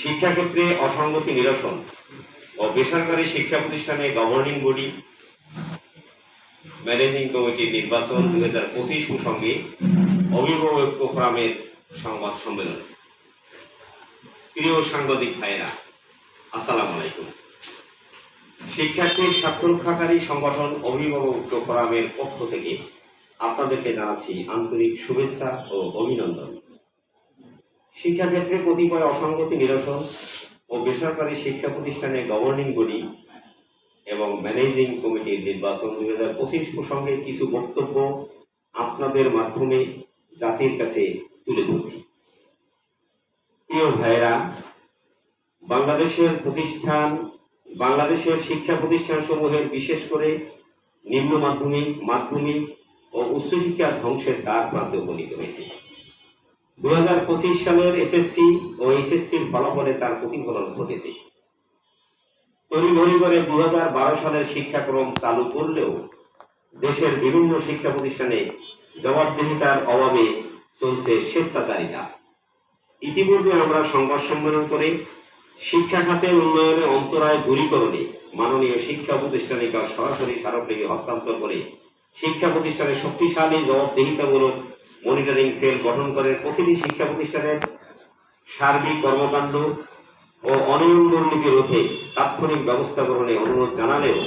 শিক্ষাক্ষেত্রে অসঙ্গতি নিরসন ও বেসরকারি শিক্ষা প্রতিষ্ঠানে গভর্নিং বডি ম্যানেজিং কমিটির নির্বাচন 2025 প্রসঙ্গে অভিভাবক ঐক্য ফোরামের সংবাদ সম্মেলন। প্রিয় সাংবাদিক ভাইয়েরা, আসসালামু আলাইকুম। শিক্ষার্থী স্বার্থরক্ষাকারী সংগঠন অভিভাবক ঐক্য ফোরামের পক্ষ থেকে আপনাদেরকে জানাচ্ছি আন্তরিক শুভেচ্ছা ও অভিনন্দন। শিক্ষাক্ষেত্রে কতিপয় অসঙ্গতি নিরসন ও বেসরকারি শিক্ষা প্রতিষ্ঠানে গভর্নিং বডি এবং ম্যানেজিং কমিটির নির্বাচন 2025 প্রসঙ্গে কিছু বক্তব্য আপনাদের মাধ্যমে জাতির কাছে তুলে ধরছি। প্রিয় ভাইয়েরা, বাংলাদেশের শিক্ষা প্রতিষ্ঠান সমূহের বিশেষ করে নিম্ন মাধ্যমিক, মাধ্যমিক ও উচ্চশিক্ষা ধ্বংসের দ্বার প্রান্তে উপনীত হয়েছে। 2025 সালের এসএসসি ও এইচএসসির ফলাফলে তার প্রতিফলন ঘটেছে। তড়িঘড়ি করে 2012 সালের শিক্ষাক্রম চালু করলেও দেশের বিভিন্ন শিক্ষা প্রতিষ্ঠানে জবাবদিহিতার অভাবে চলছে স্বেচ্ছাচারিতা। ইতিপূর্বে আমরা সংবাদ সম্মেলন করে শিক্ষা খাতের উন্নয়নে অন্তরায় দূরীকরণে মাননীয় শিক্ষা উপদেষ্টাকে সরাসরি স্মারকলিপি হস্তান্তর করে শিক্ষা প্রতিষ্ঠানে শক্তিশালী জবাবদিহিতামূলক মনিটরিং সেল গঠন করে প্রতিটি শিক্ষা প্রতিষ্ঠানের সার্বিক কর্মকাণ্ড ও অনিয়ম দুর্নীতি রোধে তাৎক্ষণিক ব্যবস্থা গ্রহণে অনুরোধ জানালেও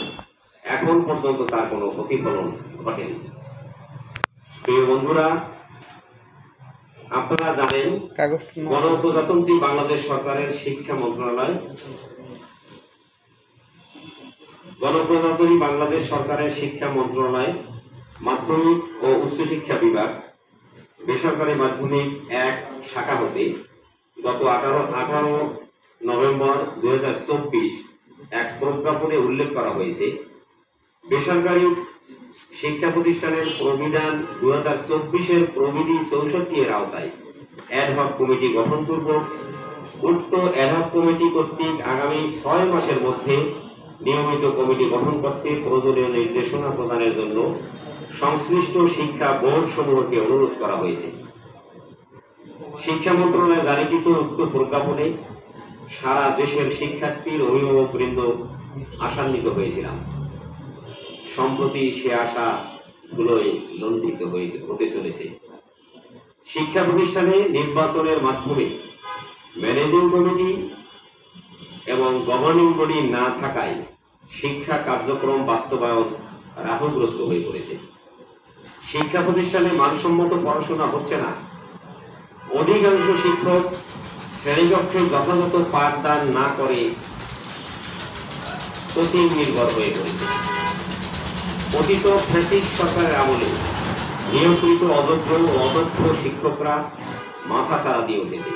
এখন পর্যন্ত তার কোনো প্রতিফলন ঘটেনি। প্রিয় বন্ধুরা, আপনারা জানেন গণপ্রজাতন্ত্রী বাংলাদেশ সরকারের শিক্ষা মন্ত্রণালয় মাধ্যমিক ও উচ্চশিক্ষা বিভাগ বেসরকারি মাধ্যমিক 1 শাখা হতে গত 18 নভেম্বর 2024 এক প্রজ্ঞাপনে উল্লেখ করা হয়েছে, বেসরকারি শিক্ষা প্রতিষ্ঠানের প্রবিধান 2024-এর প্রবিধি 64 এর আওতায় অ্যাডহক কমিটি গঠন পূর্বক উক্ত অ্যাডহক কমিটি কর্তৃক আগামী 6 মাসের মধ্যে নিয়মিত কমিটি গঠন করতে প্রয়োজনীয় নির্দেশনা প্রদানের জন্য সংশ্লিষ্ট শিক্ষা বোর্ড সমূহকে অনুরোধ করা হয়েছে। শিক্ষা মন্ত্রণালয় জারিকৃত উক্ত প্রজ্ঞাপনে সারা দেশের শিক্ষার্থীর অভিভাবক বৃন্দ আশান্বিত হয়েছিলাম। সম্প্রতি সে আশাগুলোই লঞ্ঘিত হতে চলেছে। শিক্ষা প্রতিষ্ঠানে নির্বাচনের মাধ্যমে ম্যানেজিং কমিটি এবং গভর্নিং বডি না থাকায় শিক্ষা কার্যক্রম বাস্তবায়ন রাহুগ্রস্ত হয়ে পড়েছে। শিক্ষা প্রতিষ্ঠানে মানসম্মত পড়াশোনা হচ্ছে না। অধিকাংশ শিক্ষক শ্রেণীকক্ষে যথাযথ পাঠদান না করে কোচিং নির্ভর হয়ে পড়েছে। অতীত ফ্যাসিস্ট সরকারের আমলে নিয়োগকৃত অযোগ্য ও অদক্ষ শিক্ষকরা মাথা ছাড়া দিয়ে উঠেছে।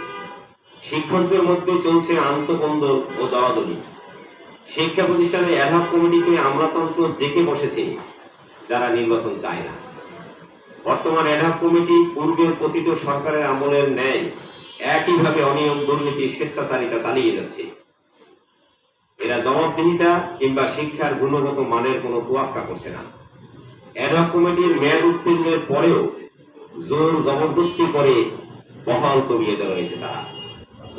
শিক্ষকদের মধ্যে চলছে আন্তঃকন্দল ও দলাদলি। শিক্ষা প্রতিষ্ঠানের অ্যাডহক কমিটিতে আমলাতন্ত্র জেঁকে বসেছে যারা নির্বাচন চায় না। বর্তমান অ্যাডহক কমিটি পূর্বের পতিত সরকারের আমলের ন্যায় একইভাবে অনিয়ম, দুর্নীতি, স্বেচ্ছাচারিতা চালিয়ে যাচ্ছে। এরা জবাবদিহিতা কিংবা শিক্ষার গুণগত মানের কোনো তোয়াক্কা করছে না। অ্যাডহক কমিটির মেয়াদ উত্তীর্ণের পরেও জোর জবরদস্তি করে বহাল তবিয়ে দেওয়া হয়েছে তারা।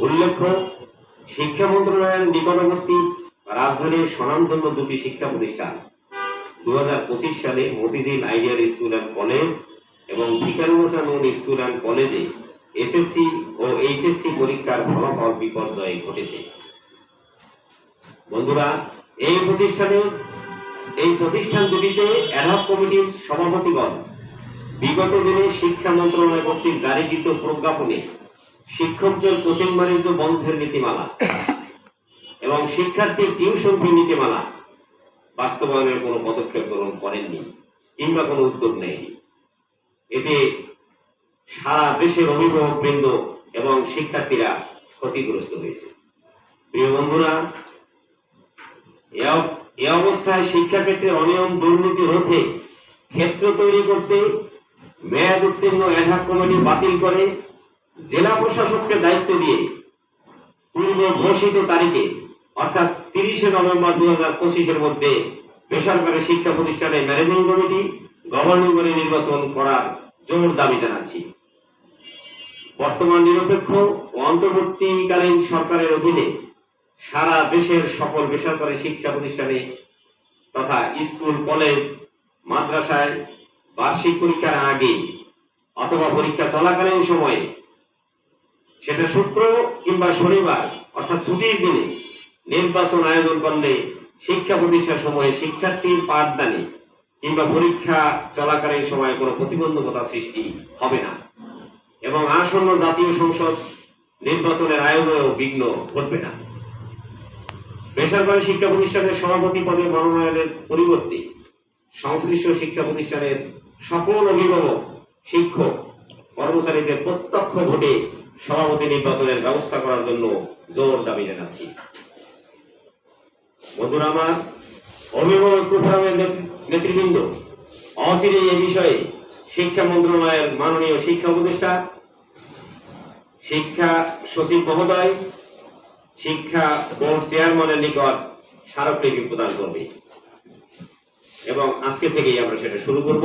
উল্লেখ্য, শিক্ষা মন্ত্রণালয়ের নিকটবর্তী রাজধানীর স্বনামধন্য দুটি শিক্ষা প্রতিষ্ঠান 2025 সালে Motijheel ideal school and college এবং ভিকারুল হাসান স্কুল অ্যান্ড কলেজে এসএসসি ও এইচএসসি পরীক্ষার ফলাফল বিপর্যয় ঘটেছে। বন্ধুরা, এই প্রতিষ্ঠান দুটিতে অ্যাডহক কমিটির সভাপতিগণ বিগত দিনে শিক্ষা মন্ত্রণালয় কর্তৃক জারিকৃত প্রজ্ঞাপনে শিক্ষকদের কোচিং বাণিজ্য বন্ধের নীতিমালা এবং শিক্ষার্থীর টিউশন ফি নীতিমালা বাস্তবায়নের কোনো পদক্ষেপ গ্রহণ করেননি কিংবা কোনো উদ্যোগ নেয়নি। এতে সারা দেশের অভিভাবক বৃন্দ এবং শিক্ষার্থীরা ক্ষতিগ্রস্ত হয়েছে। প্রিয় বন্ধুরা, এ অবস্থায় শিক্ষাক্ষেত্রে অনিয়ম, দুর্নীতি রোধে ক্ষেত্র তৈরি করতে মেয়াদ উত্তীর্ণ অ্যাডহক কমিটি বাতিল করে জেলা প্রশাসককে দায়িত্ব দিয়ে পূর্ব ঘোষিত তারিখে অর্থাৎ 30 নভেম্বর 2025-এর মধ্যে বেসরকারি শিক্ষা প্রতিষ্ঠানে ম্যানেজিং কমিটি, গভর্নিং বডি নির্বাচন করার জোর দাবি জানাচ্ছি। বর্তমান নিরপেক্ষ ও অন্তর্বর্তীকালীন সরকারের অধীনে সারা দেশের সকল বেসরকারি শিক্ষা প্রতিষ্ঠানে তথা স্কুল, কলেজ, মাদ্রাসায় বার্ষিক পরীক্ষার আগে অথবা পরীক্ষা চলাকালীন সময়ে, সেটা শুক্র কিংবা শনিবার অর্থাৎ ছুটির দিনে নির্বাচন আয়োজন করলে শিক্ষা প্রতিষ্ঠান সমূহে শিক্ষার্থীর পাঠদানে কিংবা পরীক্ষা চলাকালীন সময়ে কোনো প্রতিবন্ধকতা সৃষ্টি হবে না এবং আসন্ন জাতীয় সংসদ নির্বাচনের আয়োজনেও বিঘ্ন ঘটবে না। বেসরকারি শিক্ষা প্রতিষ্ঠানের সভাপতি পদে মনোনয়নের পরিবর্তে সংশ্লিষ্ট শিক্ষা প্রতিষ্ঠানের সকল অভিভাবক, শিক্ষক, কর্মচারীদের প্রত্যক্ষ ভোটে সভাপতি নির্বাচনের ব্যবস্থা করার জন্য জোর দাবি জানাচ্ছি। বন্ধুরা আমার, অভিভাবক ফোরামের নেতৃবৃন্দ অচিরেই এ বিষয়ে শিক্ষা মন্ত্রণালয়ের মাননীয় শিক্ষা উপদেষ্টা, শিক্ষা সচিব মহোদয়, শিক্ষা বোর্ড চেয়ারম্যানের নিকট স্মারকলিপি প্রদান করবে এবং আজকে থেকেই আমরা সেটা শুরু করব।